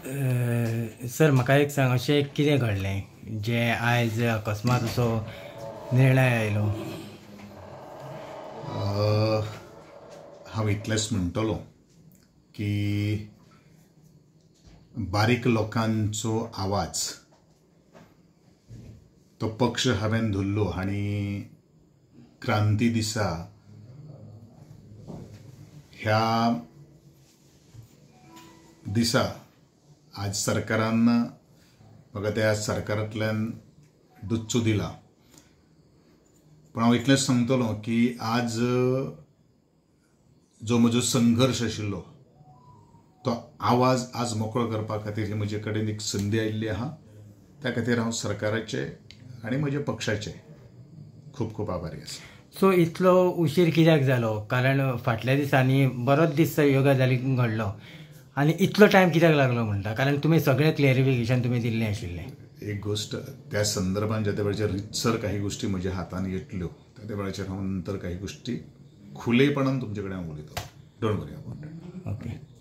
Sir म्हाका एक सांग, अशें कितें घडलें जे आयज अकस्मात असो निर्णय आयलो? हांव इतलेंच म्हणटलों की बारीक लोकांचो आवाज तो पक्ष हांवें धरलो आनी क्रांती दिसा ह्या दिसा आज सरकारान म्हाका त्या सरकारांतल्यान दुच्चो दिला. पण हांव इतलेंच सांगतलों की आज जो म्हजो संघर्श आशिल्लो तो आवाज आज मोकळो करपा खातीर ही म्हजे कडेन एक संदी आयिल्ली आहा. त्या खातीर हांव सरकाराचे आनी म्हज्या पक्षाचे खूब खूब आभारी आसा. सो इतलो उशीर कित्याक जालो? कारण फाटल्या दिसांनी बरोच दीस ह्यो गजाली घडलो आनी इतलो टायम कित्याक लागलो म्हणटा? कारण तुमी सगळें क्लियरिफिकेशन तुमी दिल्लें आशिल्लें. एक गोष्ट त्या संदर्भात ज्या वेळाचेर रितसर काही गोष्टी म्हज्या हातान येतल्यो त्या वेळाचेर हांव नंतर काही गोष्टी खुलेपणान तुमचे कडेन हांव उलयतलो. Don't worry about it. Okay.